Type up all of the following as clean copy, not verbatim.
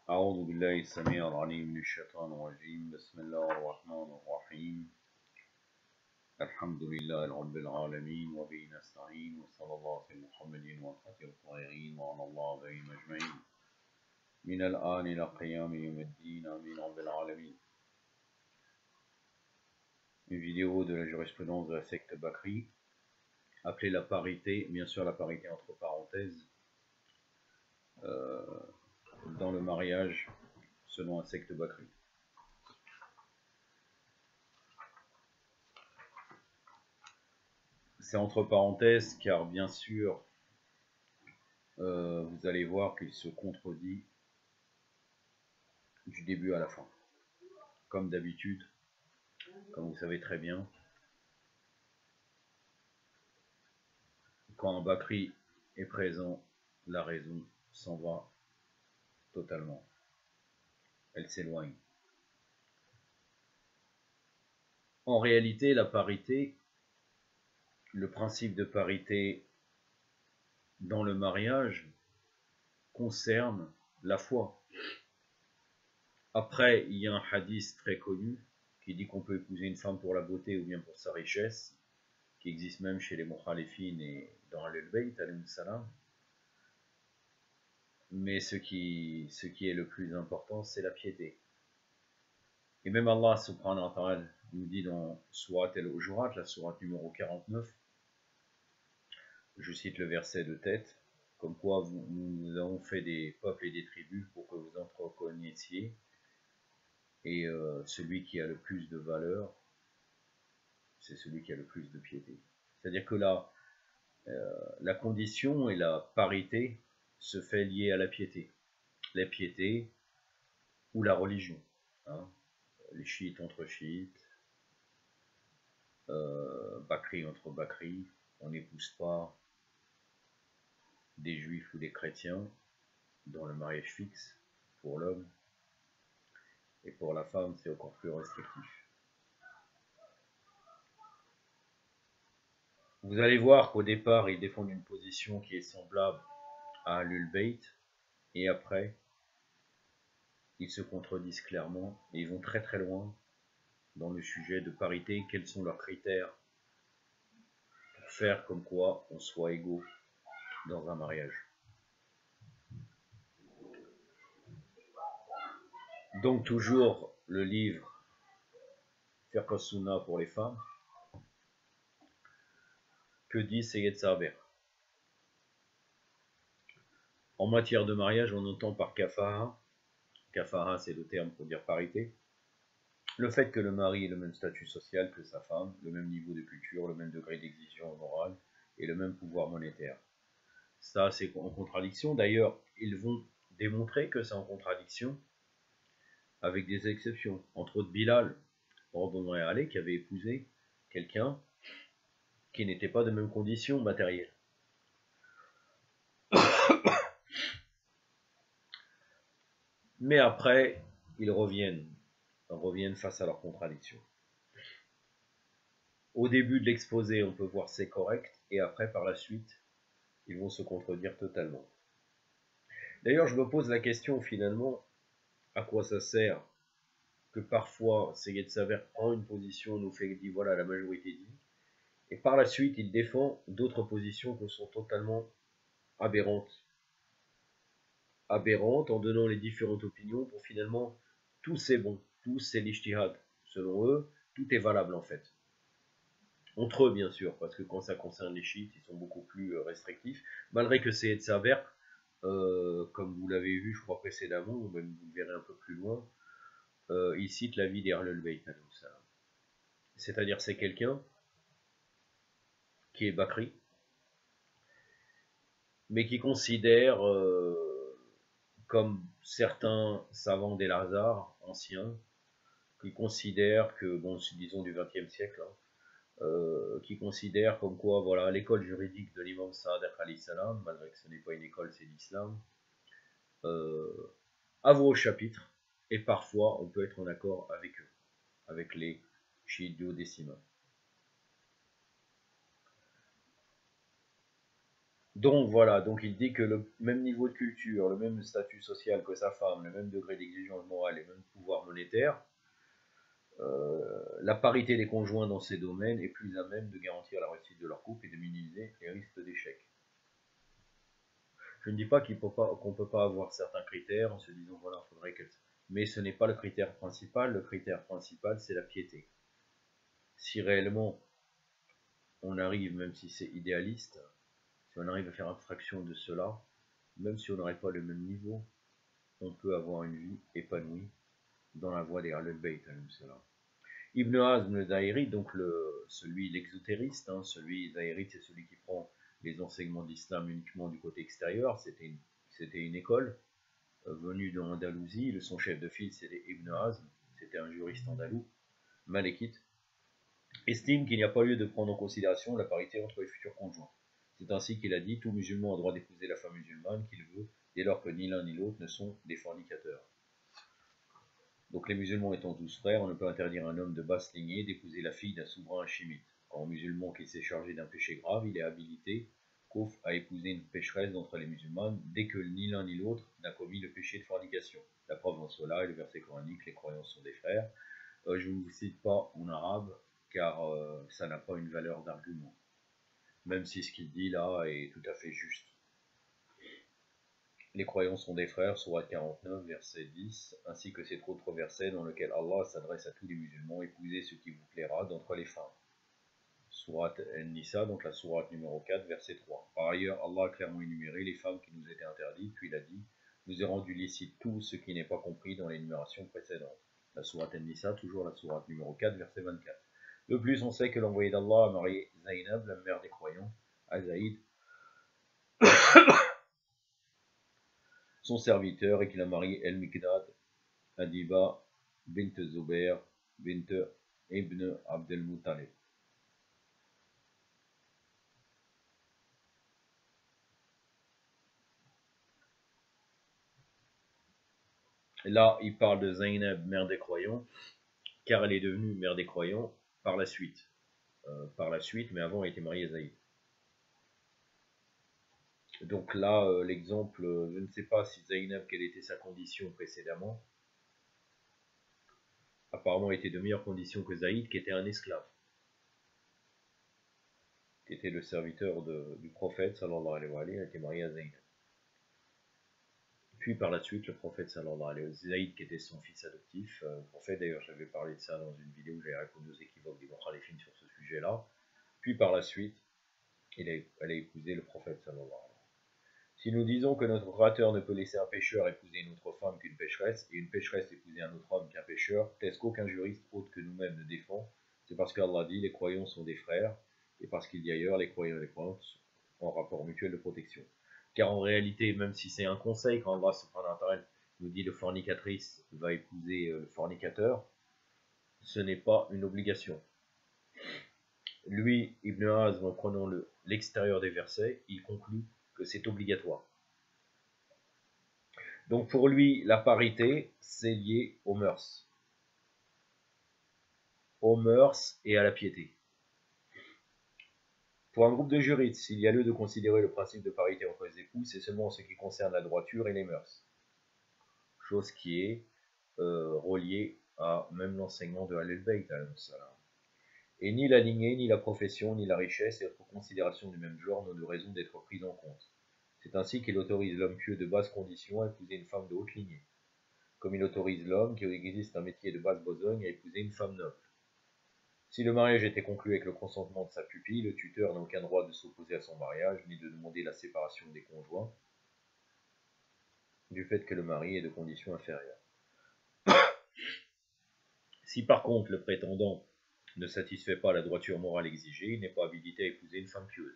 أعوذ بالله السميع العليم من الشيطان الرجيم بسم الله الرحمن الرحيم الحمد لله رب العالمين وبه نستعين وصلى الله على محمد وخاتم الطاهرين وعلى الله بهم أجمعين من الآن إلى قيام يوم الدين آمين رب العالمين. Une vidéo de la jurisprudence de la secte Bakri appelée la parité, bien sûr la parité entre parenthèses, dans le mariage selon la secte Bakri. C'est entre parenthèses car bien sûr vous allez voir qu'il se contredit du début à la fin. Comme d'habitude, comme vous savez très bien, quand un Bakri est présent, la raison s'en va totalement. Elle s'éloigne. En réalité, la parité, le principe de parité dans le mariage concerne la foi. Après, il y a un hadith très connu qui dit qu'on peut épouser une femme pour la beauté ou bien pour sa richesse, qui existe même chez les Mukhalifin et dans Ahlul Bayt, alayhi salam. Mais ce qui est le plus important, c'est la piété. Et même Allah subhanahu wa ta'ala nous dit dans Surat al-Hujurat, la sourate numéro 49, je cite le verset de tête, comme quoi nous avons fait des peuples et des tribus pour que vous en reconnaissiez, et celui qui a le plus de valeur, c'est celui qui a le plus de piété. C'est-à-dire que là, la condition et la parité se fait liée à la piété. La piété ou la religion. Hein. Les chiites entre chiites, Bakri entre Bakri, on n'épouse pas des juifs ou des chrétiens dans le mariage fixe pour l'homme, et pour la femme c'est encore plus restrictif. Vous allez voir qu'au départ ils défendent une position qui est semblable à Ahlul Bayt, et après ils se contredisent clairement et ils vont très très loin dans le sujet de parité. Quels sont leurs critères pour faire comme quoi on soit égaux dans un mariage. Donc toujours le livre Fiqh as-Sunnah pour les femmes. Que dit Sayyid Saber? En matière de mariage, on entend par kafaha, kafaha c'est le terme pour dire parité, le fait que le mari ait le même statut social que sa femme, le même niveau de culture, le même degré d'exigence morale et le même pouvoir monétaire. Ça c'est en contradiction, d'ailleurs ils vont démontrer que c'est en contradiction avec des exceptions, entre autres Bilal, ordonné à Ali, qui avait épousé quelqu'un qui n'était pas de même condition matérielle. Mais après, ils reviennent face à leurs contradictions. Au début de l'exposé, on peut voir c'est correct, et après, par la suite, ils vont se contredire totalement. D'ailleurs, je me pose la question, finalement, à quoi ça sert que parfois, Sayyid Saber prend une position, nous fait dire, voilà, la majorité dit, et par la suite, il défend d'autres positions qui sont totalement aberrantes en donnant les différentes opinions pour finalement tout c'est bon, tout c'est l'ijtihad. Selon eux, tout est valable en fait. Entre eux bien sûr, parce que quand ça concerne les chiites, ils sont beaucoup plus restrictifs, malgré que Sayyid Saber, comme vous l'avez vu je crois précédemment, ou même vous le verrez un peu plus loin, il cite l'avis des Ahlul Bayt. C'est-à-dire c'est quelqu'un qui est Bakri, mais qui considère comme certains savants des Lazare anciens, qui considèrent que, bon, disons du XXe siècle, hein, qui considèrent comme quoi, voilà, l'école juridique de l'imam Sadiq alayhi salam, malgré que ce n'est pas une école, c'est l'islam, a voix au chapitre, et parfois on peut être en accord avec eux, avec les chiites duodécimains. Donc voilà, donc il dit que le même niveau de culture, le même statut social que sa femme, le même degré d'exigence morale et le même pouvoir monétaire, la parité des conjoints dans ces domaines est plus à même de garantir la réussite de leur couple et de minimiser les risques d'échec. Je ne dis pas qu'on ne peut pas avoir certains critères en se disant voilà, il faudrait qu'elle. Mais ce n'est pas le critère principal. Le critère principal, c'est la piété. Si réellement on arrive, même si c'est idéaliste, si on arrive à faire abstraction de cela, même si on n'aurait pas le même niveau, on peut avoir une vie épanouie dans la voie des Ahlul Bayt. Ibn Hazm le Zahiri, donc l'exotériste, hein, celui Zahiri, c'est celui qui prend les enseignements d'islam uniquement du côté extérieur. C'était une école venu de l'Andalousie. Son chef de file, c'était Ibn Hazm, c'était un juriste andalou, malékite, estime qu'il n'y a pas lieu de prendre en considération la parité entre les futurs conjoints. C'est ainsi qu'il a dit: tout musulman a droit d'épouser la femme musulmane qu'il veut, dès lors que ni l'un ni l'autre ne sont des fornicateurs. Donc les musulmans étant tous frères, on ne peut interdire à un homme de basse lignée d'épouser la fille d'un souverain hachémite. Quand un musulman qui s'est chargé d'un péché grave, il est habilité, sauf à épouser une pécheresse d'entre les musulmanes, dès que ni l'un ni l'autre n'a commis le péché de fornication. La preuve en cela est le verset coranique: les croyants sont des frères. Je ne vous cite pas en arabe, car ça n'a pas une valeur d'argument, même si ce qu'il dit là est tout à fait juste. Les croyants sont des frères, sourate 49, verset 10, ainsi que cet autre verset dans lequel Allah s'adresse à tous les musulmans: épousez ce qui vous plaira d'entre les femmes. Sourate An-Nisa, donc la sourate numéro 4, verset 3. Par ailleurs, Allah a clairement énuméré les femmes qui nous étaient interdites, puis il a dit: je vous ai rendu licite tout ce qui n'est pas compris dans l'énumération précédente. La sourate An-Nisa, toujours la sourate numéro 4, verset 24. De plus, on sait que l'envoyé d'Allah a marié Zainab, la mère des croyants, à Zaïd, son serviteur, et qu'il a marié El-Mikdad, Adiba, bint Zubair, bint Ibn Abdel Muttalib. Là, il parle de Zainab, mère des croyants, car elle est devenue mère des croyants par la suite. Mais avant, elle était mariée à Zaïd. Donc là, l'exemple, je ne sais pas si Zainab, quelle était sa condition précédemment. Apparemment, elle était de meilleures conditions que Zaïd, qui était un esclave, qui était le serviteur du prophète, sallallahu alayhi wa sallam, était marié à Zainab. Puis par la suite, le prophète sallallahu alayhi wa sallam, Zaïd, qui était son fils adoptif, le prophète, d'ailleurs j'avais parlé de ça dans une vidéo où j'avais répondu aux équivoques des Mukhalifin sur ce sujet-là. Puis par la suite, elle a épousé le prophète sallallahu alayhi wa sallam. Si nous disons que notre Créateur ne peut laisser un pécheur épouser une autre femme qu'une pécheresse, et une pécheresse épouser un autre homme qu'un pécheur, est-ce qu'aucun juriste autre que nous-mêmes ne défend? C'est parce qu'Allah dit: les croyants sont des frères, et parce qu'il dit ailleurs: les croyants et les croyantes sont en rapport mutuel de protection. Car en réalité, même si c'est un conseil, quand Allah subhanahu wa ta'ala nous dit: le fornicatrice va épouser le fornicateur, ce n'est pas une obligation. Lui, Ibn Hazm, en prenant l'extérieur des versets, il conclut que c'est obligatoire. Donc pour lui, la parité, c'est lié aux mœurs. Aux mœurs et à la piété. Pour un groupe de juristes, s'il y a lieu de considérer le principe de parité entre les époux, c'est seulement en ce qui concerne la droiture et les mœurs. Chose qui est reliée à même l'enseignement de Ahlul Bayt. Et ni la lignée, ni la profession, ni la richesse et autres considérations du même genre n'ont de raison d'être prises en compte. C'est ainsi qu'il autorise l'homme pieux de basse condition à épouser une femme de haute lignée, comme il autorise l'homme qui existe un métier de basse besogne à épouser une femme noble. Si le mariage était conclu avec le consentement de sa pupille, le tuteur n'a aucun droit de s'opposer à son mariage, ni de demander la séparation des conjoints, du fait que le mari est de condition inférieure. Si par contre le prétendant ne satisfait pas à la droiture morale exigée, il n'est pas habilité à épouser une femme pieuse.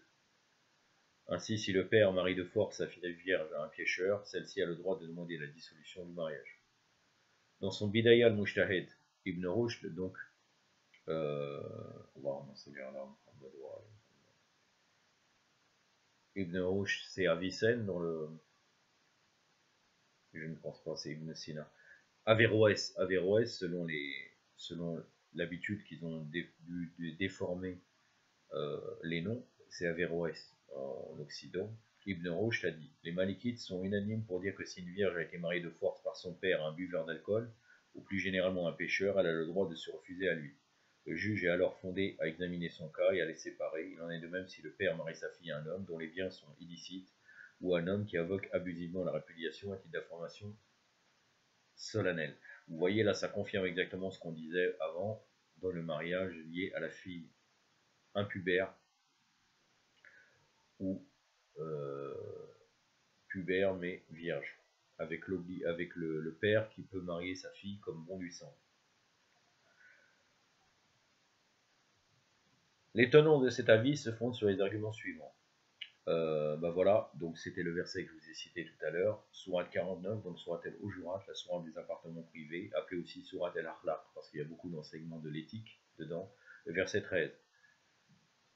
Ainsi, si le père marie de force sa fille vierge à un pécheur, celle-ci a le droit de demander la dissolution du mariage. Dans son Bidaya al-Mujtahid, Ibn Rushd, donc, Ibn Rushd, c'est Avicenne, dans le. Je ne pense pas, c'est Ibn Sina. Averroès, selon l'habitude qu'ils ont de déformer les noms, c'est Averroès en Occident. Ibn Rushd a dit, les Malikites sont unanimes pour dire que si une vierge a été mariée de force par son père, un buveur d'alcool, ou plus généralement un pécheur, elle a le droit de se refuser à lui. Le juge est alors fondé à examiner son cas et à les séparer. Il en est de même si le père marie sa fille à un homme dont les biens sont illicites, ou un homme qui invoque abusivement la répudiation à titre d'information solennelle. Vous voyez là, ça confirme exactement ce qu'on disait avant dans le mariage lié à la fille impubère ou pubère mais vierge, avec le père qui peut marier sa fille comme bon lui semble. Les tenants de cet avis se fondent sur les arguments suivants. Voilà, donc c'était le verset que je vous ai cité tout à l'heure, Sourate 49, donc Sourate al-Hujurat, la sourate des appartements privés, appelée aussi Sourate al-Akhlaq, parce qu'il y a beaucoup d'enseignements de l'éthique dedans. Le verset 13.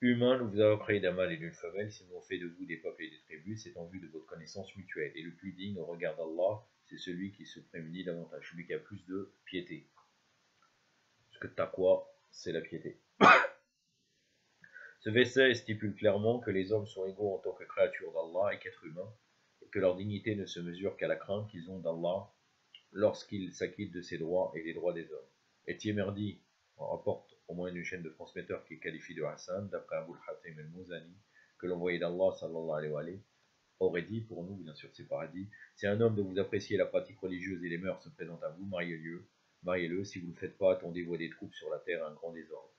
Humains, nous vous avons créé d'un mâle et d'une femelle, si nous avons fait de vous des peuples et des tribus, c'est en vue de votre connaissance mutuelle. Et le plus digne au regard d'Allah, c'est celui qui se prémunit davantage, celui qui a plus de piété. Parce que taqwa, c'est la piété. Ce verset stipule clairement que les hommes sont égaux en tant que créatures d'Allah et qu'êtres humains, et que leur dignité ne se mesure qu'à la crainte qu'ils ont d'Allah lorsqu'ils s'acquittent de ses droits et des droits des hommes. Et Tiemerdi rapporte au moins une chaîne de transmetteurs qui qualifie de Hassan, d'après Abu al-Hatim al-Muzani, que l'envoyé d'Allah sallallahu alayhi wa sallam aurait dit, pour nous bien sûr c'est paradis, si un homme de vous apprécier la pratique religieuse et les mœurs se présente à vous, mariez-le, si vous ne le faites pas, attendez-vous à des troupes sur la terre, un grand désordre.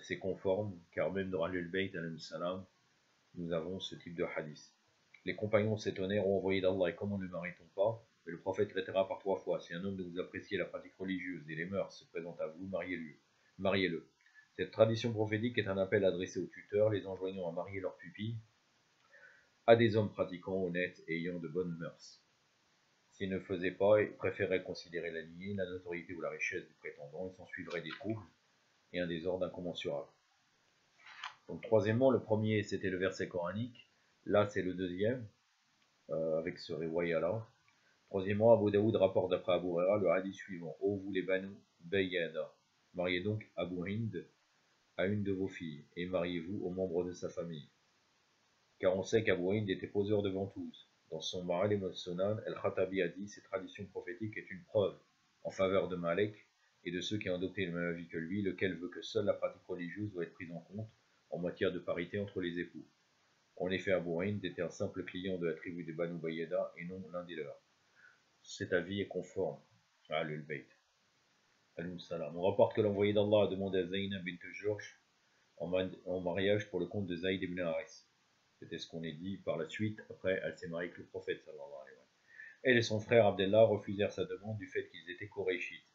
C'est conforme, car même dans Al-Bayt, nous avons ce type de hadith. Les compagnons s'étonnèrent, ô envoyé d'Allah, et comment ne marie-t-on pas? Mais le prophète traitera par 3 fois, si un homme de vous apprécier la pratique religieuse et les mœurs se présente à vous, mariez-le. Cette tradition prophétique est un appel adressé aux tuteurs, les enjoignant à marier leurs pupilles à des hommes pratiquants, honnêtes et ayant de bonnes mœurs. S'ils ne faisaient pas, ils préféraient considérer la lignée, la notoriété ou la richesse du prétendant, et s'en suivraient des troubles et un désordre incommensurable. Donc troisièmement, le premier c'était le verset coranique, là c'est le deuxième, avec ce riwaya-là. Troisièmement, Abu Daoud rapporte d'après Abu Huraira le hadith suivant, ô vous les Banu Bayyada, mariez donc Abu Hind à une de vos filles, et mariez-vous aux membres de sa famille. Car on sait qu'Abu Hind était poseur de ventouses. Dans son Ma'alim al-Sunan, El-Khatabi a dit, cette tradition prophétique est une preuve en faveur de Malek et de ceux qui ont adopté le même avis que lui, lequel veut que seule la pratique religieuse doit être prise en compte en matière de parité entre les époux. En effet, Abu Hind était un simple client de la tribu des Banu Bayyada et non l'un des leurs. Cet avis est conforme à Al-Bayt. On rapporte que l'envoyé d'Allah a demandé à Zaynab bint Jursh en mariage pour le compte de Zayd ibn Haris. C'était ce qu'on est dit par la suite, après elle s'est mariée avec le prophète sallallahu alayhi wa sallam. Elle et son frère Abdallah refusèrent sa demande du fait qu'ils étaient Qurayshites,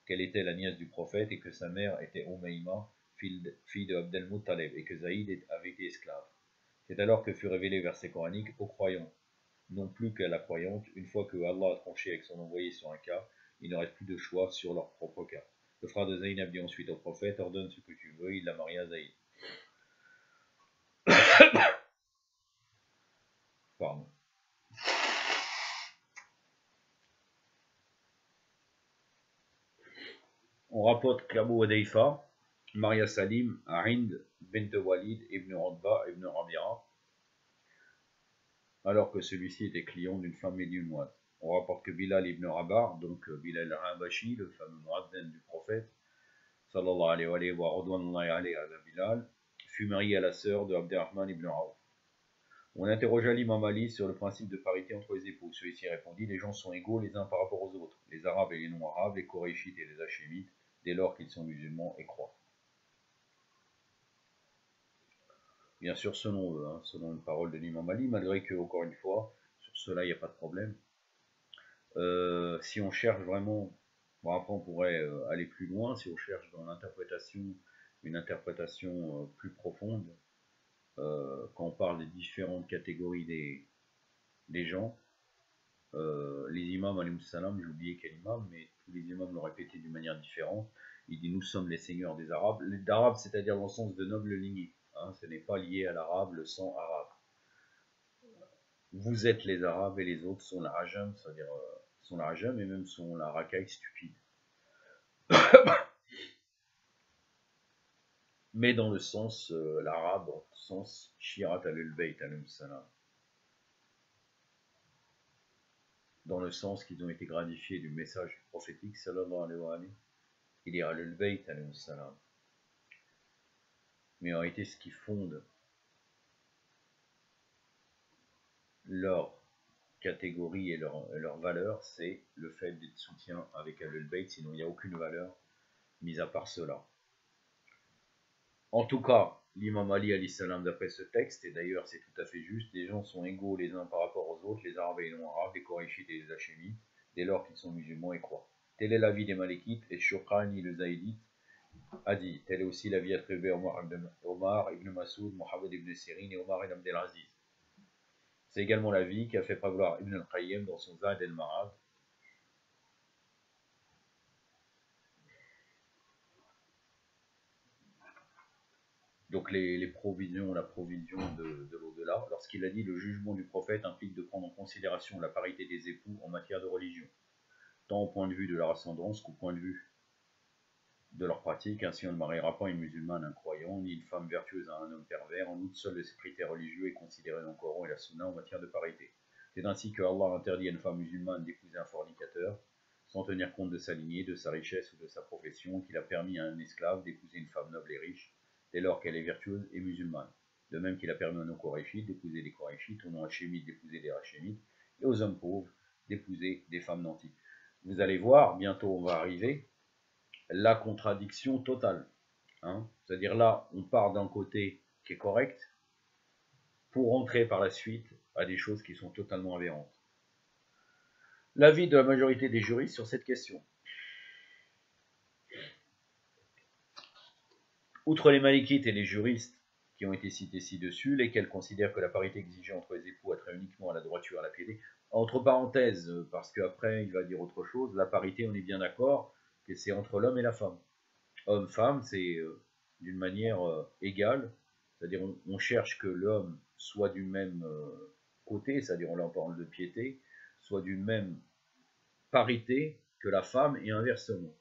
qu'elle était la nièce du prophète et que sa mère était Umayma, fille de Abd al-Muttalib, et que Zaïd avait été esclave. C'est alors que fut révélé le verset coranique aux croyants, non plus qu'à la croyante, une fois que Allah a tranché avec son envoyé sur un cas, il ne reste plus de choix sur leur propre cas. Le frère de Zaynab dit ensuite au prophète, ordonne ce que tu veux, il l'a marié à Zaïd. Pardon. On rapporte qu'Abu Hudayfa maria Salim à Hind bint Walid ibn Utba ibn Rabi'a, alors que celui-ci était client d'une femme médinoise. On rapporte que Bilal ibn Rabah, donc Bilal al-Habashi, le fameux muaddin du prophète, sallallahu alayhi wa Bilal, fut marié à la sœur de Abderrahman ibn Auf. On interrogea l'imam Ali sur le principe de parité entre les époux. Celui-ci répondit, les gens sont égaux les uns par rapport aux autres, les arabes et les non-arabes, les koraïchites et les hachémites, dès lors qu'ils sont musulmans et croient. Bien sûr, selon eux, selon une parole de l'imam Ali, malgré que, encore une fois, sur cela, il n'y a pas de problème. Si on cherche vraiment, bon après on pourrait aller plus loin, si on cherche dans l'interprétation, une interprétation plus profonde, quand on parle des différentes catégories des gens, les imams, alayhi salam, j'ai oublié quel imam, mais tous les imams l'ont répété d'une manière différente. Il dit nous sommes les seigneurs des Arabes. D'Arabes, c'est-à-dire dans le sens de noble lignée. Ce n'est pas lié à l'arabe, le sang arabe. Vous êtes les Arabes et les autres sont la Ajam, c'est-à-dire sont la Ajam et même sont la racaille stupide. Mais dans le sens l'arabe, dans le sens Shirat al-Bayt alayhi salam. dans le sens qu'ils ont été gratifiés du message prophétique, sallallahu alayhi wa sallam. Il y a le bayt, alayhi salam. Mais en réalité, ce qui fonde leur catégorie et leur valeur, c'est le fait d'être soutien avec Ahlul Bayt, sinon il n'y a aucune valeur mise à part cela. En tout cas, l'imam Ali alayhi salam, d'après ce texte, et d'ailleurs c'est tout à fait juste, les gens sont égaux les uns par rapport aux autres, les arabes et les non-arabes, les korachites et les hachémites, dès lors qu'ils sont musulmans et croient. Tel est l'avis des Malikites, et Shurqani le Zaïdite a dit, tel est aussi l'avis attribué à Omar ibn Masoud, Mohammed ibn Sirin et Omar ibn Abdelaziz. C'est également l'avis qu'a fait prévaloir Ibn al-Qayyim dans son Zad el-Ma'ad. Donc les provisions, la provision de l'au-delà, lorsqu'il a dit le jugement du prophète implique de prendre en considération la parité des époux en matière de religion, tant au point de vue de leur ascendance qu'au point de vue de leur pratique. Ainsi on ne mariera pas une musulmane un croyant, ni une femme vertueuse à un homme pervers. En outre, seul de ces critères religieux est considéré dans le Coran et la Sunna en matière de parité. C'est ainsi que Allah interdit à une femme musulmane d'épouser un fornicateur, sans tenir compte de sa lignée, de sa richesse ou de sa profession, qu'il a permis à un esclave d'épouser une femme noble et riche, dès lors qu'elle est vertueuse et musulmane. De même qu'il a permis aux non-Korachites d'épouser des Korachites, aux non-Hachémites d'épouser des Hachémites, et aux hommes pauvres d'épouser des femmes nantis. Vous allez voir, bientôt on va arriver, la contradiction totale. Hein. C'est-à-dire là, on part d'un côté qui est correct, pour entrer par la suite à des choses qui sont totalement aberrantes. L'avis de la majorité des juristes sur cette question. Outre les malikites et les juristes qui ont été cités ci-dessus, lesquels considèrent que la parité exigée entre les époux attrait uniquement à la droiture et à la piété, entre parenthèses, parce qu'après il va dire autre chose, la parité, on est bien d'accord que c'est entre l'homme et la femme. Homme-femme, c'est d'une manière égale, c'est-à-dire on cherche que l'homme soit du même côté, c'est-à-dire là on parle de piété, soit d'une même parité que la femme et inversement.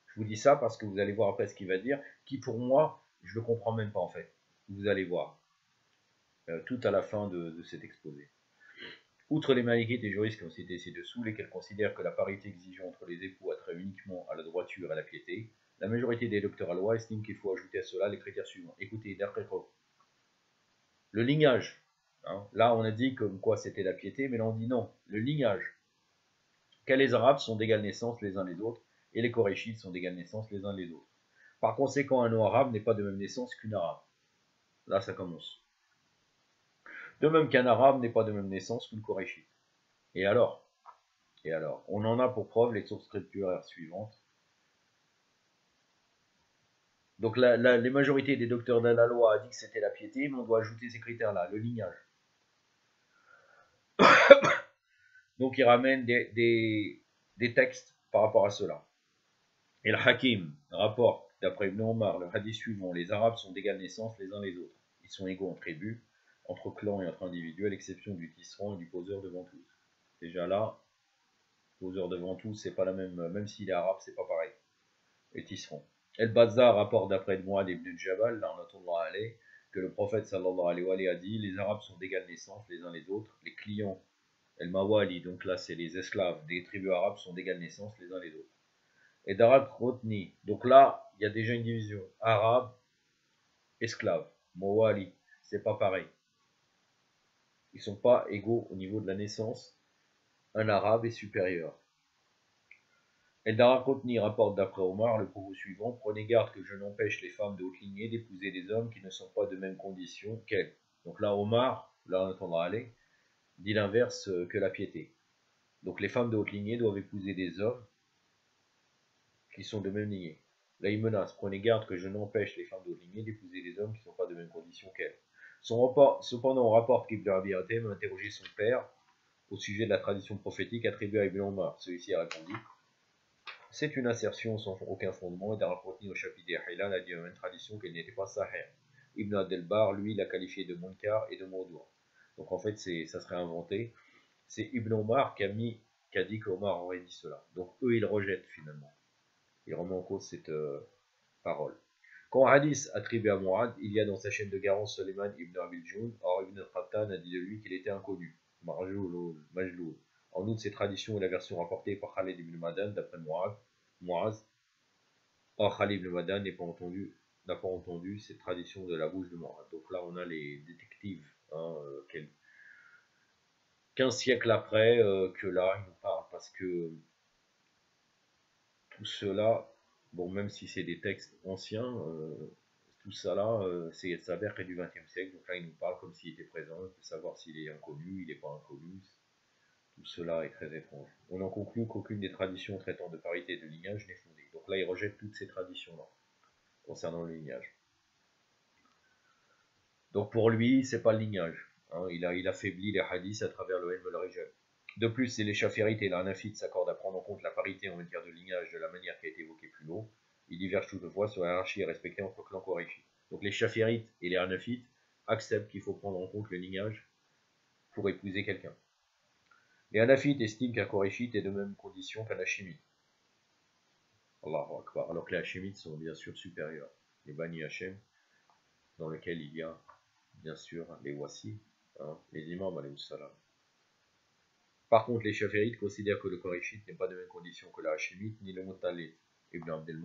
Je vous dis ça parce que vous allez voir après ce qu'il va dire, qui pour moi, je ne le comprends même pas en fait. Vous allez voir, tout à la fin de cet exposé. Outre les malikites et juristes qui ont cité ci-dessous, lesquels considèrent que la parité exigée entre les époux attrait uniquement à la droiture et à la piété, la majorité des docteurs à loi estiment qu'il faut ajouter à cela les critères suivants. Écoutez, d'après quoi ? Le lignage. Hein, là, on a dit comme quoi c'était la piété, mais là, on dit non. Le lignage. Car les Arabes sont d'égale naissance les uns les autres, et les Korachites sont d'égale naissance les uns les autres. Par conséquent, un non-arabe n'est pas de même naissance qu'une arabe. Là, ça commence. De même qu'un arabe n'est pas de même naissance qu'une Korachiite. Et alors, on en a pour preuve les sources scripturaires suivantes. Donc les majorités des docteurs de la loi a dit que c'était la piété, mais on doit ajouter ces critères-là, le lignage. Donc il ramène des textes par rapport à cela. Et le Hakim rapporte, d'après Ibn Omar, le hadith suivant, les Arabes sont d'égale naissance les uns les autres. Ils sont égaux en tribus, entre clans et entre individus, à l'exception du tisserand et du poseur de ventouses. Déjà là, poseur de ventouses, c'est pas la même s'il est arabe, c'est pas pareil. Et tisserand. El-Bazzar rapporte d'après Muad ibn Jabal, que le prophète sallallahu alayhi wa sallam a dit, les Arabes sont d'égale naissance les uns les autres, les clients, El-Mawali, donc là c'est les esclaves des tribus arabes, sont d'égale naissance les uns les autres. Et Darak Rotni, donc là il y a déjà une division, arabe, esclave, Mawali, c'est pas pareil. Ils sont pas égaux au niveau de la naissance, un arabe est supérieur. El Darakotni rapporte d'après Omar le propos suivant, prenez garde que je n'empêche les femmes de haute lignée d'épouser des hommes qui ne sont pas de même condition qu'elles. Donc là Omar, là on entendra aller, dit l'inverse que la piété. Donc les femmes de haute lignée doivent épouser des hommes qui sont de même lignée. Là il menace, prenez garde que je n'empêche les femmes de haute lignée d'épouser des hommes qui ne sont pas de même condition qu'elles. Cependant on rapporte qu'Ibn Abi Hatim a interrogé son père au sujet de la tradition prophétique attribuée à Ibn Omar. Celui-ci a répondu, c'est une assertion sans aucun fondement et Darakotni au chapitre des Hilal a dit à une tradition qu'elle n'était pas sahih. Ibn Abdelbar, lui, l'a qualifié de munkar et de maudour. Donc en fait, ça serait inventé. C'est Ibn Omar qui a dit qu'Omar aurait dit cela. Donc eux, ils rejettent finalement. Ils remettent en cause cette parole. Quand hadith attribué à Muad, il y a dans sa chaîne de garance Suleiman ibn Abil Joun. Or Ibn al-Qattan a dit de lui qu'il était inconnu. Majloul. En outre, contre, ces traditions et la version rapportée par Khalid ibn Madan, d'après Muaz, or Khalid ibn Madan n'a pas entendu cette tradition de la bouche de Muaz. Donc là, on a les détectives, 15 siècles après, que là, ils nous parlent, parce que tout cela, bon, même si c'est des textes anciens, tout ça là, ça s'avère qu'est du XXe siècle, donc là, il nous parle comme s'il était présent, il peut savoir s'il est inconnu, il n'est pas inconnu. Tout cela est très étrange. On en conclut qu'aucune des traditions traitant de parité et de lignage n'est fondée. Donc là, il rejette toutes ces traditions-là, concernant le lignage. Donc pour lui, c'est pas le lignage. Il affaiblit les hadiths à travers le ilm et le rijal. De plus, si les chafirites et les hanafites s'accordent à prendre en compte la parité en matière de lignage de la manière qui a été évoquée plus haut, ils divergent toutefois sur la hiérarchie respectée entre clans Qurayshi. Donc les chafirites et les hanafites acceptent qu'il faut prendre en compte le lignage pour épouser quelqu'un. Les hanafites estiment qu'un Qurayshite est de même condition qu'un hachimite. Allahu Akbar. Alors que les hachimites sont bien sûr supérieurs. Les Bani Hachem, dans lesquels il y a bien sûr les wasi, les imams alayhi salam. Par contre, les chafirites considèrent que le Qurayshite n'est pas de même condition que le hachimite ni le Muttalib, Ibn Abdel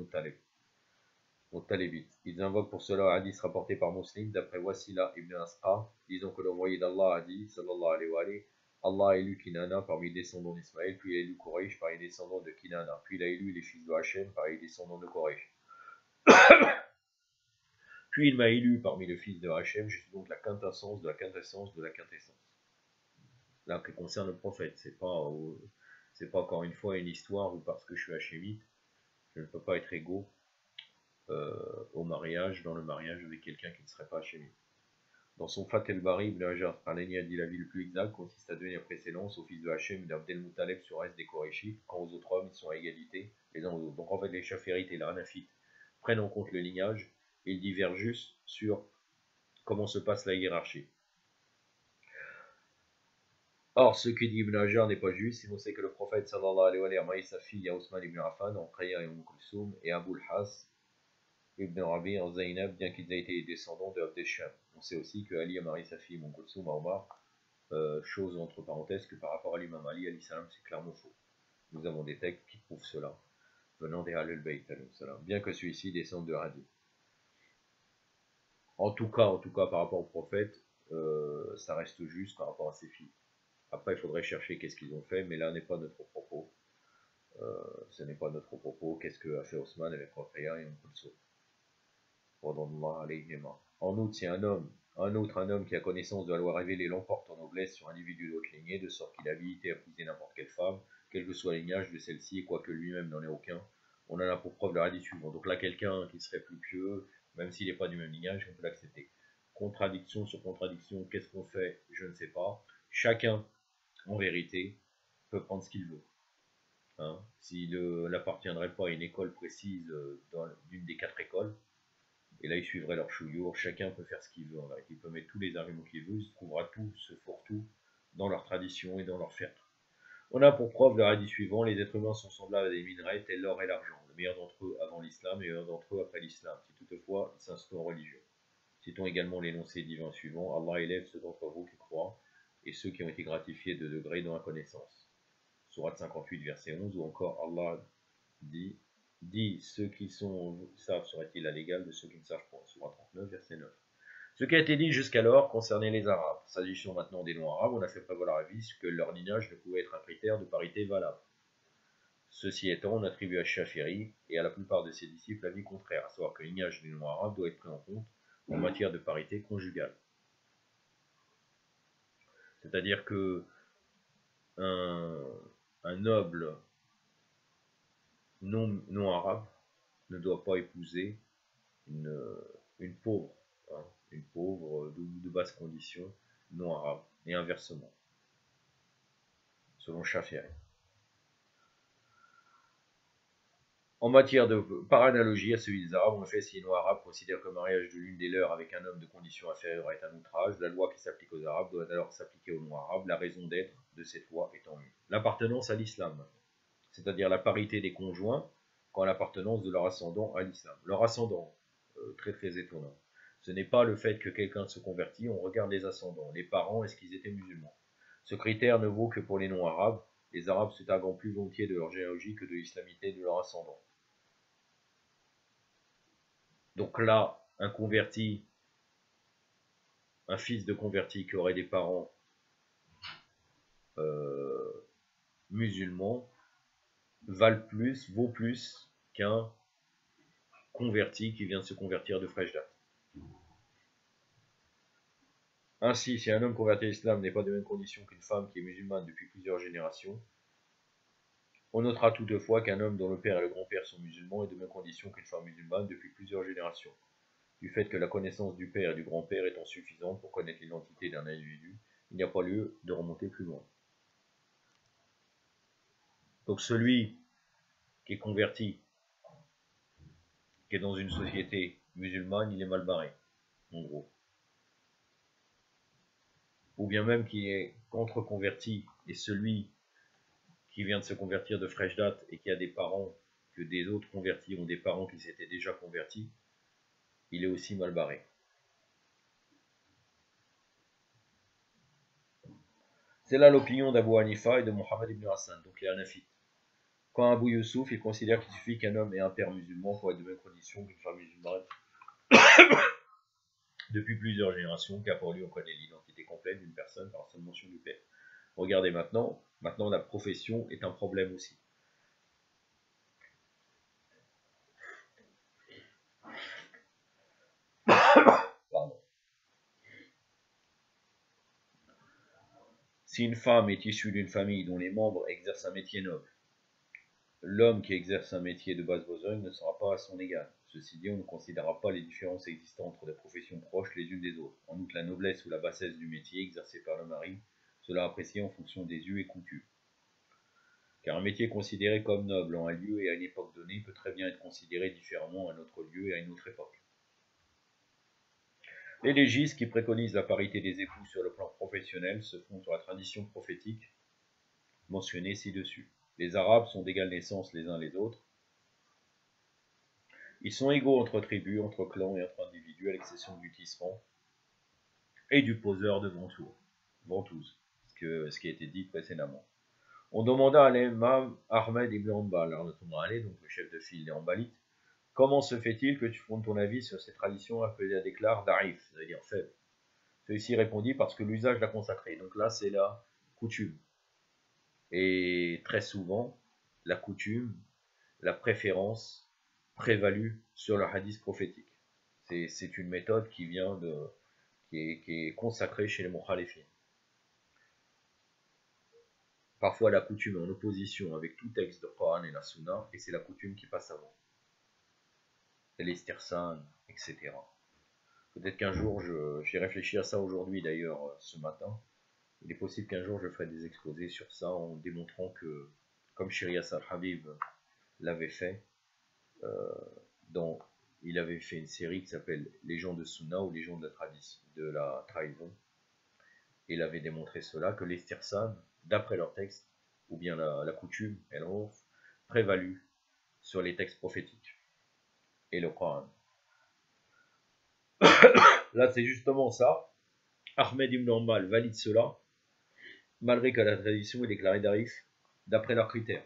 Muttalibite. Ils invoquent pour cela un hadith rapporté par Muslim d'après Wasila ibn Asqa, disant que l'envoyé d'Allah a dit, sallallahu alayhi wa alayhi, Allah a élu Kinana parmi les descendants d'Ismaël, puis il a élu Quraysh parmi les descendants de Kinana, puis il a élu les fils de Hachem parmi les descendants de Quraysh. Puis il m'a élu parmi les fils de Hachem, je suis donc la quintessence de la quintessence de la quintessence. Là, qui concerne le prophète, c'est pas encore une fois une histoire où parce que je suis hachémite, je ne peux pas être égaux au mariage, dans le mariage avec quelqu'un qui ne serait pas hachémite. Dans son Fath el-Bari, Ibn Hajar Asqalani a dit la vie le plus exact consiste à donner la précédence aux fils de Hachem et d'Abdel Muttalib sur reste des Koréchites, quand aux autres hommes ils sont à égalité les uns aux autres. Donc en fait les chaférites et les hanafites prennent en compte le lignage et ils divergent juste sur comment se passe la hiérarchie. Or, ce que dit Ibn Hajar n'est pas juste, sinon c'est que le prophète sallallahu alayhi wa sallam a marié sa fille à Ousmane ibn Affan, en Khayya et Kulsoum, et Abu al-Has ibn Rabi en Zainab, bien qu'ils aient été descendants de Abd Sham. On sait aussi que Ali a marié sa fille Kulsoum à Omar, chose entre parenthèses que par rapport à l'imam Ali, alayhi salam, c'est clairement faux. Nous avons des textes qui prouvent cela, venant des Ahlul Bayt, alayhi salam, bien que celui-ci descende de Hadi. En tout cas, par rapport au prophète, ça reste juste par rapport à ses filles. Après, il faudrait chercher qu'est-ce qu'ils ont fait, mais là n'est pas notre propos. Ce n'est pas notre propos. Qu'est-ce que a fait Osman avec Rokhaya et Kulsoum. En outre, si un homme qui a connaissance de la loi révélée l'emporte en noblesse sur un individu de haute lignée, de sorte qu'il a habilité à épouser n'importe quelle femme, quel que soit le lignage de celle-ci, et quoique lui-même n'en ait aucun, on en a pour preuve le hadith suivant. Donc là, quelqu'un qui serait plus pieux, même s'il n'est pas du même lignage, on peut l'accepter. Contradiction sur contradiction, qu'est-ce qu'on fait? Je ne sais pas. Chacun, en vérité, peut prendre ce qu'il veut. S'il n'appartiendrait pas à une école précise d'une des 4 écoles, et là il suivrait leur chouyour, chacun peut faire ce qu'il veut en vérité. Il peut mettre tous les arguments qu'il veut, il se trouvera tout, ce fourre-tout, dans leur tradition et dans leur faire. On a pour preuve le hadith suivant, les êtres humains sont semblables à des minerais, tels l'or et l'argent, le meilleur d'entre eux avant l'islam et le meilleur d'entre eux après l'islam, si toutefois ils s'inscrivent en religion. Citons également l'énoncé divin suivant, Allah élève ceux d'entre vous qui croient, et ceux qui ont été gratifiés de degrés dans la connaissance. Sourate 58, verset 11, ou encore Allah dit ceux qui savent serait-il à l'égal de ceux qui ne savent pas. Sourate 39, verset 9. Ce qui a été dit jusqu'alors concernait les Arabes. S'agissant maintenant des non-arabes, on a fait prévaloir à vis que leur lignage ne pouvait être un critère de parité valable. Ceci étant, on attribue à Shafiri et à la plupart de ses disciples l'avis contraire, à savoir que le lignage des non-arabes doit être pris en compte en matière de parité conjugale. C'est-à-dire que un noble non arabe ne doit pas épouser une pauvre, une pauvre de basse condition non arabe, et inversement, selon Shafiri. En matière de, par analogie à celui des Arabes, en effet, si les non-arabes considèrent que le mariage de l'une des leurs avec un homme de condition inférieure est un outrage, la loi qui s'applique aux Arabes doit alors s'appliquer aux non-arabes, la raison d'être de cette loi étant une. L'appartenance à l'islam, c'est-à-dire la parité des conjoints quand l'appartenance de leur ascendant à l'islam. Leur ascendant, très très étonnant. Ce n'est pas le fait que quelqu'un se convertit, on regarde les ascendants, les parents, est-ce qu'ils étaient musulmans. Ce critère ne vaut que pour les non-arabes, les Arabes se targuant plus volontiers de leur généalogie que de l'islamité de leur ascendant. Donc là, un converti, un fils de converti qui aurait des parents musulmans, vaut plus qu'un converti qui vient de se convertir de fraîche date. Ainsi, si un homme converti à l'islam n'est pas de même condition qu'une femme qui est musulmane depuis plusieurs générations, on notera toutefois qu'un homme dont le père et le grand-père sont musulmans est de même condition qu'une femme musulmane depuis plusieurs générations, du fait que la connaissance du père et du grand-père étant suffisante pour connaître l'identité d'un individu, il n'y a pas lieu de remonter plus loin. Donc celui qui est converti, qui est dans une société musulmane, il est mal barré, en gros. Ou bien même qui est contre-converti, et celui qui vient de se convertir de fraîche date et qui a des parents, que des autres convertis ont des parents qui s'étaient déjà convertis, il est aussi mal barré. C'est là l'opinion d'Abu Hanifa et de Mohammed ibn Hassan, donc les Hanafites. Quand Abu Yusuf, il considère qu'il suffit qu'un homme ait un père musulman pour être de même condition qu'une femme musulmane depuis plusieurs générations, car pour lui on connaît l'identité complète d'une personne par la seule mention du père. Regardez maintenant la profession est un problème aussi. Pardon. Si une femme est issue d'une famille dont les membres exercent un métier noble, l'homme qui exerce un métier de basse besogne ne sera pas à son égal. Ceci dit, on ne considérera pas les différences existant entre des professions proches les unes des autres. En outre, la noblesse ou la bassesse du métier exercé par le mari, cela apprécié en fonction des us et coutumes. Car un métier considéré comme noble en un lieu et à une époque donnée peut très bien être considéré différemment à un autre lieu et à une autre époque. Les légistes qui préconisent la parité des époux sur le plan professionnel se fondent sur la tradition prophétique mentionnée ci-dessus. Les Arabes sont d'égale naissance les uns les autres. Ils sont égaux entre tribus, entre clans et entre individus, à l'exception du tisserand et du poseur de ventouses, ce qui a été dit précédemment. On demanda à l'imam Ahmed ibn Hanbal, donc le chef de file des Hanbalites, comment se fait-il que tu fondes ton avis sur ces traditions appelées à déclare d'arif, c'est-à-dire faibles? Celui-ci répondit parce que l'usage l'a consacré. Donc là, c'est la coutume. Et très souvent, la coutume, la préférence prévalue sur le hadith prophétique. C'est une méthode qui est consacrée chez les mukhalifin. Parfois la coutume est en opposition avec tout texte de Coran et la Sunna, et c'est la coutume qui passe avant. C'est l'istirsan, etc. Peut-être qu'un jour, j'ai réfléchi à ça aujourd'hui d'ailleurs, ce matin. Il est possible qu'un jour je ferai des exposés sur ça en démontrant que, comme Shiryas al-Habib l'avait fait, il avait fait une série qui s'appelle Les gens de Sunna ou Les gens de la trahison. Et il avait démontré cela, que l'istirsan, d'après leur texte, ou bien la coutume, prévalut sur les textes prophétiques et le Coran. Là, c'est justement ça. Ahmed ibn Hanbal valide cela, malgré que la tradition est déclarée d'arif d'après leurs critères.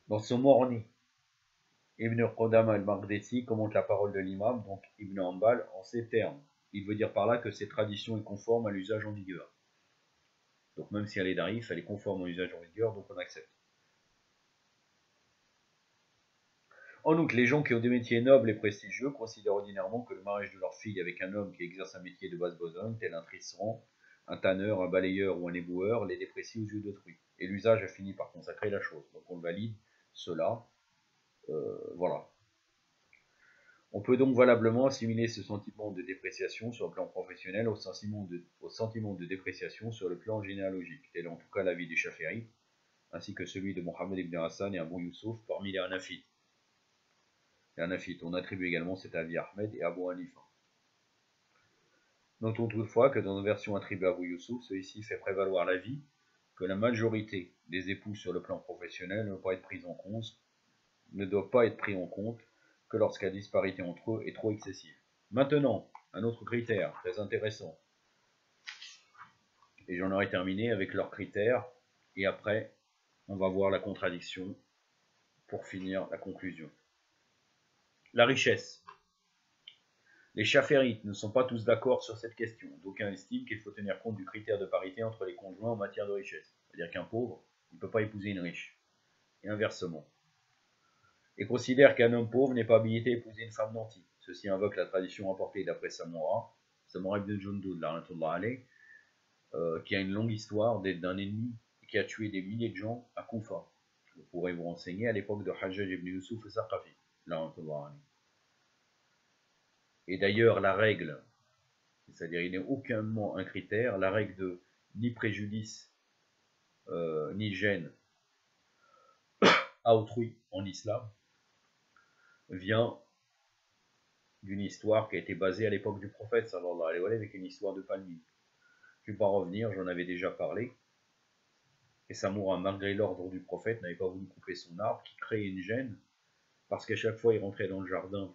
Dans ce Morni, Ibn Qudama al-Maqdisi commente la parole de l'imam, donc Ibn Hanbal, en ces termes. Il veut dire par là que cette tradition est conforme à l'usage en vigueur. Donc même si elle est d'arif, elle est conforme à l'usage en vigueur, donc on accepte. En outre, les gens qui ont des métiers nobles et prestigieux considèrent ordinairement que le mariage de leur fille avec un homme qui exerce un métier de basse besogne, tel un tisserand, un tanneur, un balayeur ou un éboueur, les déprécie aux yeux d'autrui. Et l'usage a fini par consacrer la chose. Donc on le valide, cela. Voilà. On peut donc valablement assimiler ce sentiment de dépréciation sur le plan professionnel au sentiment de dépréciation sur le plan généalogique, tel en tout cas l'avis des Shafi'i, ainsi que celui de Mohammed ibn Hassan et Abu Yusuf parmi les Hanafites. Les Hanafites, on attribue également cet avis à Ahmed et à Abu Hanifa. Notons toutefois que dans une version attribuée à Abu Yusuf, celui-ci fait prévaloir l'avis que la majorité des époux sur le plan professionnel ne doivent pas être pris en compte que lorsque la disparité entre eux est trop excessive. Maintenant, un autre critère très intéressant Et j'en aurai terminé avec leurs critères. Et après, on va voir la contradiction pour finir la conclusion. La richesse. Les chaférites ne sont pas tous d'accord sur cette question. D'aucuns estiment qu'il faut tenir compte du critère de parité entre les conjoints en matière de richesse. C'est-à-dire qu'un pauvre ne peut pas épouser une riche. Et inversement. Et considèrent qu'un homme pauvre n'est pas habilité à épouser une femme nantie. Ceci invoque la tradition rapportée d'après Samura ibn Jundud, qui a une longue histoire d'un ennemi qui a tué des milliers de gens à Koufa. Vous pourrez vous renseigner à l'époque de Hajjaj ibn Yusuf al-Saqafi. Et d'ailleurs, la règle, c'est-à-dire il n'est aucunement un critère, la règle de ni préjudice ni gêne à autrui en islam vient d'une histoire qui a été basée à l'époque du prophète, sallallahu alayhi wa sallam, avec une histoire de palmier. Je ne vais pas revenir, j'en avais déjà parlé. Et Samoura, malgré l'ordre du prophète, n'avait pas voulu couper son arbre, qui créait une gêne, parce qu'à chaque fois il rentrait dans le jardin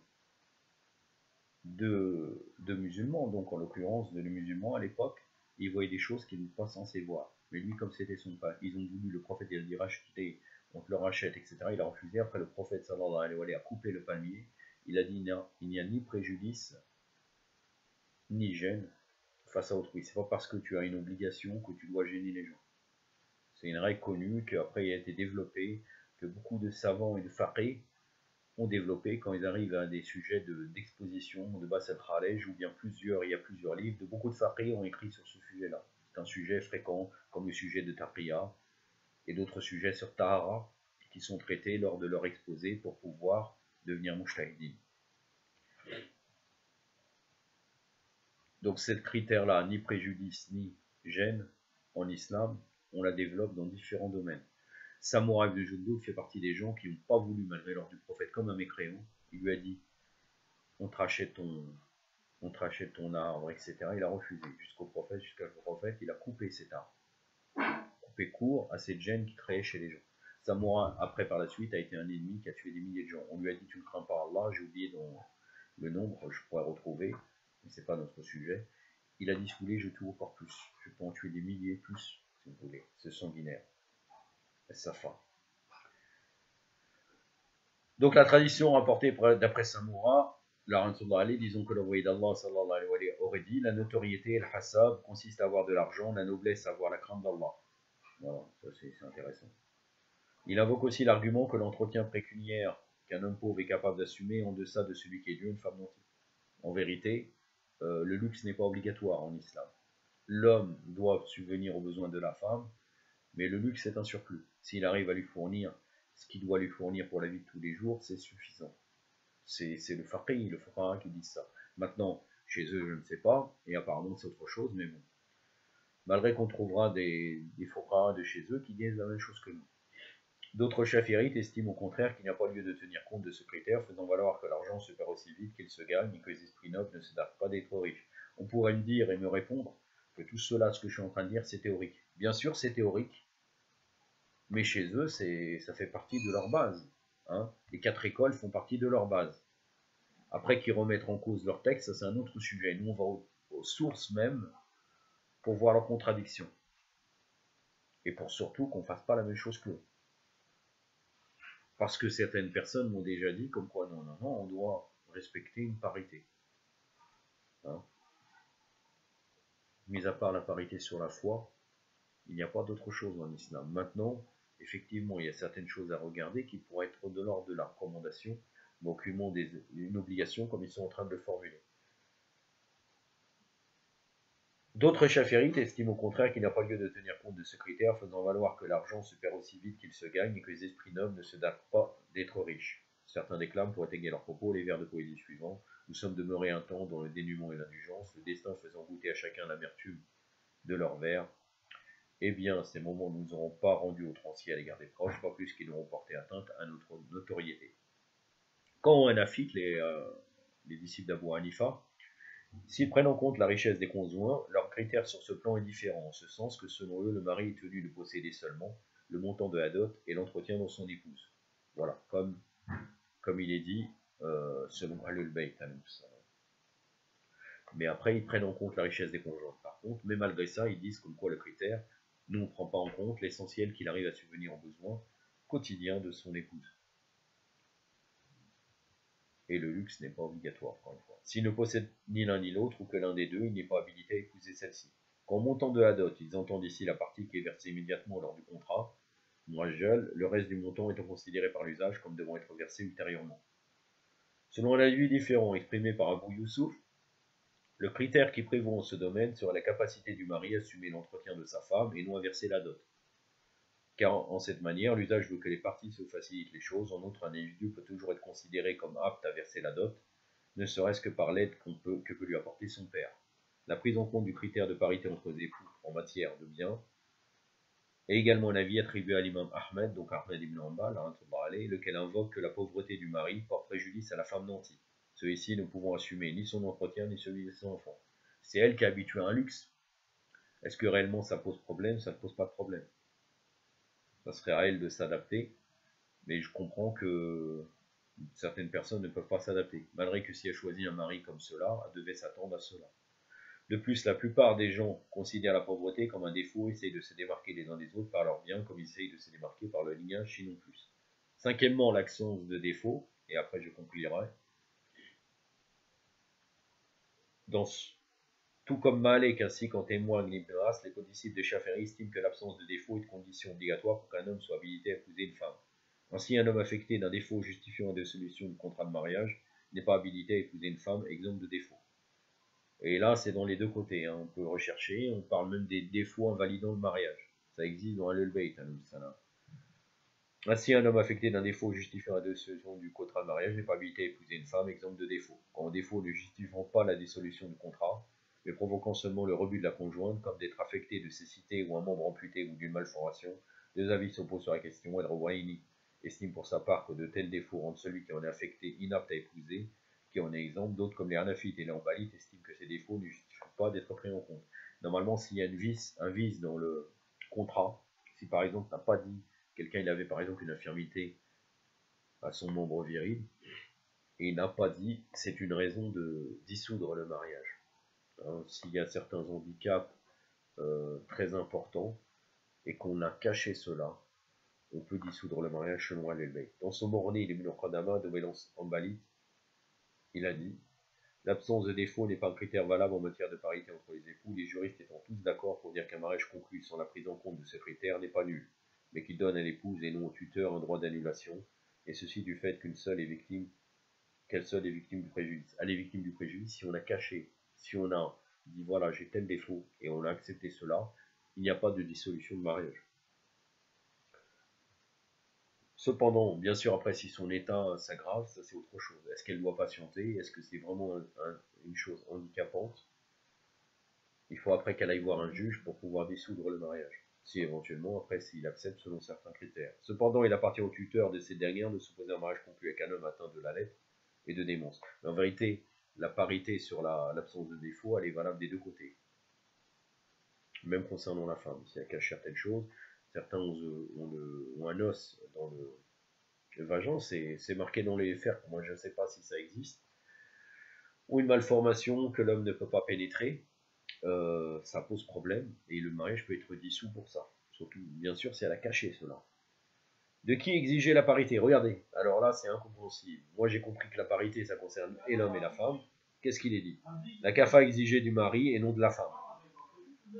de musulmans, donc en l'occurrence de musulmans à l'époque, il voyait des choses qu'il n'était pas censé voir. Mais lui, comme c'était son père, ils ont voulu, le prophète il a dit racheter, on te le rachète, etc. Il a refusé. Après, le prophète sallallahu alayhi wa sallam a coupé le palmier. Il a dit non, il n'y a ni préjudice ni gêne face à autrui. C'est pas parce que tu as une obligation que tu dois gêner les gens. C'est une règle connue qui après a été développée, que beaucoup de savants et de faqih ont développé quand ils arrivent à des sujets d'exposition, de Bas al-Khalej, ou bien il y a plusieurs livres, beaucoup de faqih ont écrit sur ce sujet-là. C'est un sujet fréquent, comme le sujet de Taqiyya, et d'autres sujets sur Tahara, qui sont traités lors de leur exposé pour pouvoir devenir mujtahidin. Donc ce critère-là, ni préjudice, ni gêne, en islam, on la développe dans différents domaines. Samoura ibn Jundud fait partie des gens qui n'ont pas voulu, malgré l'ordre du prophète, comme un mécréant. Il lui a dit, on te rachète ton arbre, etc. Il a refusé. Jusqu'à le prophète, il a coupé cet arbre. Coupé court à cette gêne qui créait chez les gens. Samoura, après, par la suite, a été un ennemi qui a tué des milliers de gens. On lui a dit, tu ne crains pas Allah, j'ai oublié le nombre, je pourrais retrouver, mais c'est pas notre sujet. Il a dit, si vous voulez, je tue encore plus. Je peux en tuer des milliers, plus, si vous voulez. C'est sanguinaire. Safa. Donc la tradition rapportée d'après Samoura, disons que le roi d'Allah sallallahu alayhi wa sallam aurait dit, la notoriété et le hasab consiste à avoir de l'argent, la noblesse à avoir la crainte d'Allah. Voilà, ça c'est intéressant. Il invoque aussi l'argument que l'entretien pécuniaire qu'un homme pauvre est capable d'assumer en deçà de celui qui est Dieu, une femme nantie. En vérité, le luxe n'est pas obligatoire en islam. L'homme doit subvenir aux besoins de la femme, mais le luxe est un surplus. S'il arrive à lui fournir ce qu'il doit lui fournir pour la vie de tous les jours, c'est suffisant. C'est le faqih, le fuqaha qui dit ça. Maintenant, chez eux, je ne sais pas, et apparemment c'est autre chose, mais bon. Malgré qu'on trouvera des fuqaha de chez eux qui disent la même chose que nous. D'autres chafirites estiment au contraire qu'il n'y a pas lieu de tenir compte de ce critère, faisant valoir que l'argent se perd aussi vite qu'il se gagne et que les esprits nobles ne se dardent pas d'être riches. On pourrait me dire et me répondre que tout cela, ce que je suis en train de dire, c'est théorique. Bien sûr, c'est théorique, mais chez eux, ça fait partie de leur base. Hein. Les 4 écoles font partie de leur base. Après qu'ils remettent en cause leur texte, ça c'est un autre sujet. Nous, on va aux sources même pour voir leurs contradictions. Et pour surtout qu'on ne fasse pas la même chose qu'eux. Parce que certaines personnes m'ont déjà dit comme quoi, non, on doit respecter une parité. Hein. Mis à part la parité sur la foi, il n'y a pas d'autre chose en islam. Maintenant, effectivement, il y a certaines choses à regarder qui pourraient être de l'ordre de la recommandation, mais aucunement une obligation comme ils sont en train de le formuler. D'autres chaférites estiment au contraire qu'il n'y a pas lieu de tenir compte de ce critère, faisant valoir que l'argent se perd aussi vite qu'il se gagne et que les esprits nobles ne se dardent pas d'être riches. Certains déclament, pour étayer leurs propos, les vers de poésie suivants. Nous sommes demeurés un temps dans le dénuement et l'indulgence, le destin faisant goûter à chacun l'amertume de leurs vers. Eh bien, ces moments ne nous auront pas rendus outranciers à l'égard des proches, pas plus qu'ils n'auront porté atteinte à notre notoriété. Quand on affite les disciples d'Abu Hanifa, s'ils prennent en compte la richesse des conjoints, leur critère sur ce plan est différent, en ce sens que selon eux, le mari est tenu de posséder seulement le montant de la dot et l'entretien dans son épouse. Voilà, comme il est dit selon Ahlul Bayt. Mais après, ils prennent en compte la richesse des conjoints. Par contre, mais malgré ça, ils disent comme quoi le critère, nous, on ne prend pas en compte l'essentiel qu'il arrive à subvenir aux besoins quotidiens de son épouse. Et le luxe n'est pas obligatoire, encore une fois. S'il ne possède ni l'un ni l'autre, ou que l'un des deux, il n'est pas habilité à épouser celle-ci. Qu'en montant de la dot, ils entendent ici la partie qui est versée immédiatement lors du contrat, muajjal, le reste du montant étant considéré par l'usage comme devant être versé ultérieurement. Selon un avis différent exprimé par Abu Youssouf, le critère qui prévaut en ce domaine serait la capacité du mari à assumer l'entretien de sa femme et non à verser la dot. Car en cette manière, l'usage veut que les parties se facilitent les choses. En outre, un individu peut toujours être considéré comme apte à verser la dot, ne serait-ce que par l'aide que peut lui apporter son père. La prise en compte du critère de parité entre les époux en matière de biens est également un avis attribué à l'imam Ahmed, donc Ahmed ibn Hanbal, lequel invoque que la pauvreté du mari porte préjudice à la femme nantie, celui-ci ne pouvant assumer ni son entretien ni celui de ses enfants. C'est elle qui est habituée à un luxe. Est-ce que réellement ça pose problème? Ça ne pose pas de problème. Ça serait à elle de s'adapter, mais je comprends que certaines personnes ne peuvent pas s'adapter, malgré que si elle choisit un mari comme cela, elle devait s'attendre à cela. De plus, la plupart des gens considèrent la pauvreté comme un défaut et essayent de se démarquer les uns des autres par leurs biens, comme ils essayent de se démarquer par le lignage, sinon plus. Cinquièmement, l'absence de défaut, et après je conclurai. Tout comme Malek ainsi qu'en témoigne Ibn As, les codisciples de Shafiri estiment que l'absence de défaut est une condition obligatoire pour qu'un homme soit habilité à épouser une femme. Ainsi, un homme affecté d'un défaut justifiant la dissolution du contrat de mariage n'est pas habilité à épouser une femme exempte de défaut. Et là, c'est dans les deux côtés. Hein. On peut rechercher, on parle même des défauts invalidant le mariage. Ça existe dans Al-Bayt, Ainsi, un homme affecté d'un défaut justifiant la dissolution du contrat de mariage n'est pas habilité à épouser une femme exempte de défaut. Quand un défaut ne justifiant pas la dissolution du contrat, mais provoquant seulement le rebut de la conjointe, comme d'être affecté de cécité ou un membre amputé ou d'une malformation, deux avis s'opposent sur la question. El-Rawayni estime pour sa part que de tels défauts rendent celui qui en est affecté inapte à épouser, qui en est exempt. D'autres, comme les Hanafites et les Hanbalites, estiment que ces défauts ne justifient pas d'être pris en compte. Normalement, s'il y a un vice dans le contrat, si par exemple n'a pas dit, quelqu'un il avait par exemple une infirmité à son membre viril, et il n'a pas dit que c'est une raison de dissoudre le mariage. Hein, s'il y a certains handicaps très importants et qu'on a caché cela, on peut dissoudre le mariage selon Al-Bayt. Dans son Morné, il est Ibn Qadama de Wélance Hanbali, il a dit l'absence de défaut n'est pas un critère valable en matière de parité entre les époux, les juristes étant tous d'accord pour dire qu'un mariage conclu sans la prise en compte de ce critère n'est pas nul, mais qu'il donne à l'épouse et non au tuteur un droit d'annulation, et ceci du fait qu'elle seule est victime du préjudice. Elle est victime du préjudice si on a caché, si on a dit voilà j'ai tel défaut et on a accepté cela, il n'y a pas de dissolution de mariage. Cependant, bien sûr, après, si son état s'aggrave, ça c'est autre chose. Est-ce qu'elle doit patienter? Est-ce que c'est vraiment une chose handicapante? Il faut après qu'elle aille voir un juge pour pouvoir dissoudre le mariage. Si éventuellement, après, s'il accepte selon certains critères. Cependant, il appartient au tuteur de ces dernières de s'opposer à un mariage conclu avec un homme atteint de la lettre et de démence. Mais en vérité, la parité sur l'absence de défaut, elle est valable des deux côtés. Même concernant la femme. Si elle cache certaines choses, certains ont un os dans le vagin, c'est marqué dans les fers. Moi, je ne sais pas si ça existe. Ou une malformation que l'homme ne peut pas pénétrer. Ça pose problème et le mariage peut être dissous pour ça. Surtout, bien sûr, si elle a caché cela. De qui exiger la parité? Regardez, alors là, c'est incompréhensible. Moi, j'ai compris que la parité, ça concerne et l'homme et la femme. Qu'est-ce qu'il est dit? La CAFA exigeait du mari et non de la femme.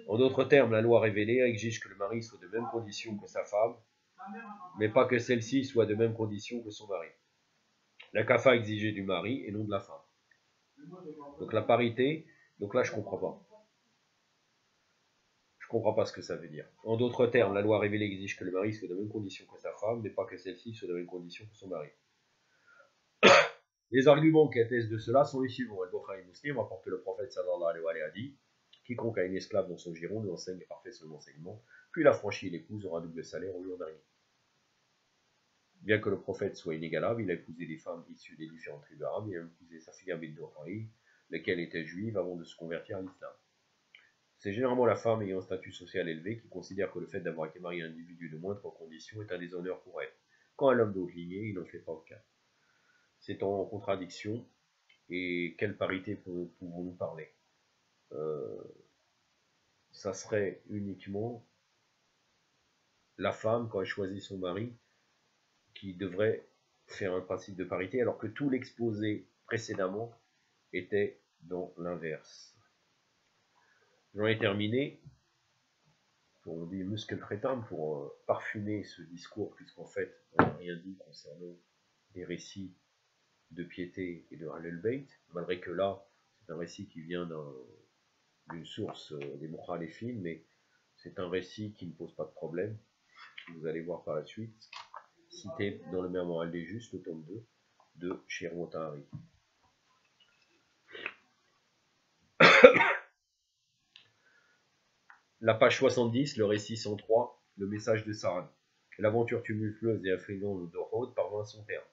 En d'autres termes, la loi révélée exige que le mari soit de même condition que sa femme, mais pas que celle-ci soit de même condition que son mari. La CAFA exigeait du mari et non de la femme. Donc la parité, donc là, je comprends pas. Je comprends pas ce que ça veut dire. En d'autres termes, la loi révélée exige que le mari soit de même condition que sa femme, mais pas que celle-ci soit de même condition que son mari. Les arguments qui attestent de cela sont les suivants. Al-Bukhari Muslim rapporte que le prophète sallallahu alayhi wa sallam a dit quiconque a une esclave dans son giron lui enseigne et parfait son enseignement, puis l'affranchit et l'épouse aura double salaire au jour dernier. Bien que le prophète soit inégalable, il a épousé des femmes issues des différentes tribus arabes, il a épousé Safiya bint Duhaï, laquelle était juive avant de se convertir à l'islam. C'est généralement la femme ayant un statut social élevé qui considère que le fait d'avoir été marié à un individu de moindre condition est un déshonneur pour elle. Quand un homme d'autre lignée, il n'en fait pas aucun. C'est en contradiction. Et quelle parité pouvons-nous parler? ça serait uniquement la femme, quand elle choisit son mari, qui devrait faire un principe de parité, alors que tout l'exposé précédemment était dans l'inverse. J'en ai terminé, on dit muscle fretam, pour parfumer ce discours, puisqu'en fait, on n'a rien dit concernant des récits de piété et de Halal Beit, malgré que là, c'est un récit qui vient d'une source des Mukhalifin, mais c'est un récit qui ne pose pas de problème. Vous allez voir par la suite, cité dans le Mémoire des Justes, le tome 2, de Shir Motahari. La page 70, le récit 103, le message de Saad. L'aventure tumultueuse et affligeante d'Ohod parvint à son terme.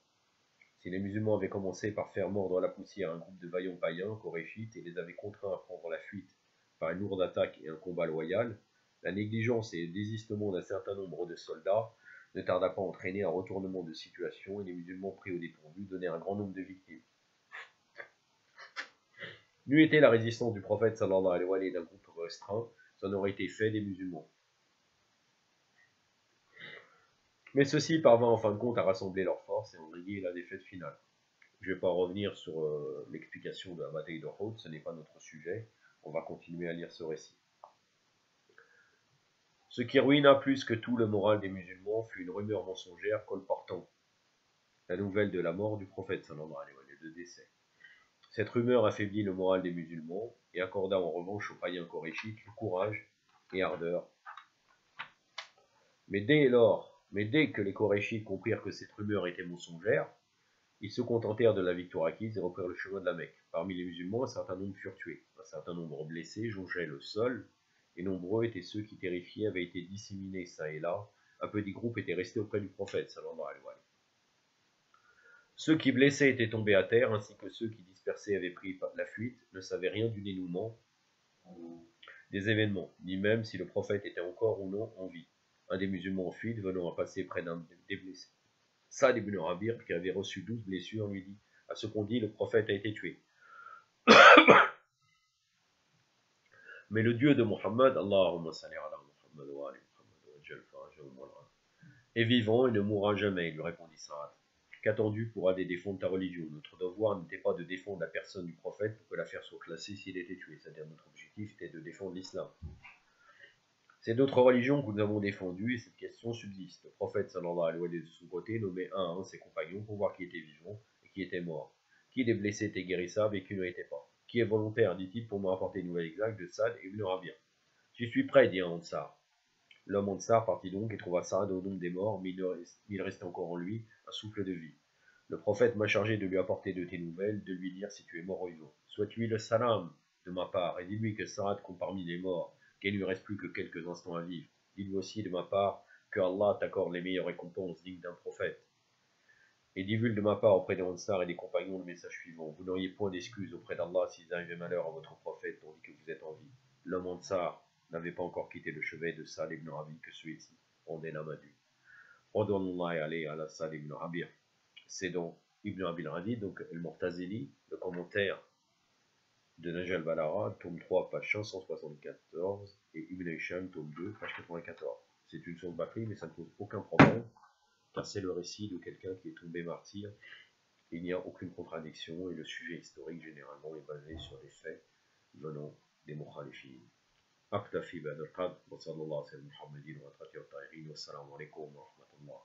Si les musulmans avaient commencé par faire mordre à la poussière un groupe de vaillants païens, coréchites, et les avaient contraints à prendre la fuite par une lourde attaque et un combat loyal, la négligence et le désistement d'un certain nombre de soldats ne tarda pas à entraîner un retournement de situation, et les musulmans pris au dépourvu donnèrent un grand nombre de victimes. N'eût été la résistance du prophète sallallahu alayhi wa sallam d'un groupe restreint, ça n'aurait été fait des musulmans. Mais ceux-ci parvinrent en fin de compte à rassembler leurs forces et enrayer la défaite finale. Je ne vais pas revenir sur l'explication de la bataille d'Uhud, ce n'est pas notre sujet. On va continuer à lire ce récit. Ce qui ruina plus que tout le moral des musulmans fut une rumeur mensongère colportant la nouvelle de la mort du prophète sallallahu alayhi wa sallam, de décès. Cette rumeur affaiblit le moral des musulmans et accorda en revanche aux païens coréchites le courage et ardeur. Mais dès que les coréchites comprirent que cette rumeur était mensongère, ils se contentèrent de la victoire acquise et reprirent le chemin de la Mecque. Parmi les musulmans, un certain nombre furent tués, un certain nombre blessés jonchaient le sol, et nombreux étaient ceux qui, terrifiés, avaient été disséminés çà et là. Un petit groupe était resté auprès du prophète, sallallahu alayhi wa sallam. Ceux qui blessés étaient tombés à terre, ainsi que ceux qui dispersés avaient pris la fuite, ne savaient rien du dénouement des événements, ni même si le prophète était encore ou non en vie. Un des musulmans en fuite, venant à passer près d'un des blessés, Saad ibn Rabir, qui avait reçu 12 blessures, lui dit: à ce qu'on dit, le prophète a été tué. Mais le Dieu de Muhammad, Allahumma salli ala Muhammad wa ali Muhammad, est vivant et ne mourra jamais, lui répondit Saad. Qu'attends-tu pour aller défendre ta religion? Notre devoir n'était pas de défendre la personne du prophète pour que l'affaire soit classée s'il était tué, c'est-à-dire notre objectif était de défendre l'islam. C'est d'autres religions que nous avons défendues et cette question subsiste. Le prophète sallallahu alayhi wa sallam de son côté nommait un à un ses compagnons pour voir qui était vivant et qui était mort, qui des blessés était guérissable et qui ne l'était pas, qui est volontaire, dit-il, pour me rapporter une nouvelle exacte de Saad ibn Rabia. Je suis prêt, dit un Ansar. L'homme Ansar partit donc et trouva Saad au nombre des morts, mais il restait encore en lui un souffle de vie. Le prophète m'a chargé de lui apporter de tes nouvelles, de lui dire si tu es mort ou vivant. Souhaite-lui le salam de ma part, et dis-lui que Saad compte parmi les morts, qu'il ne lui reste plus que quelques instants à vivre. Dis-lui aussi de ma part que Allah t'accorde les meilleures récompenses dignes d'un prophète. Et divulgue de ma part auprès des Ansar et des compagnons le message suivant: vous n'auriez point d'excuses auprès d'Allah s'il arrivait malheur à votre prophète tandis que vous êtes en vie. L'homme Ansar n'avait pas encore quitté le chevet de Saad ibn Rabi que celui-ci en est la madu. Radouanullahi alayhi ala Saad ibn Rabi. C'est donc Ibn Abil Radid, donc El-Mortazili, le commentaire de Najal Balara, tome 3, page 574, et Ibn Hisham, tome 2, page 94. C'est une source Bakri, mais ça ne pose aucun problème, car c'est le récit de quelqu'un qui est tombé martyr. Il n'y a aucune contradiction, et le sujet historique, généralement, est basé sur des faits venant des Mukhalifin. أكتفي بهذا القدر وصلى الله على سيدنا محمد وعلى آله وصحبه وسلم. والسلام عليكم ورحمة الله.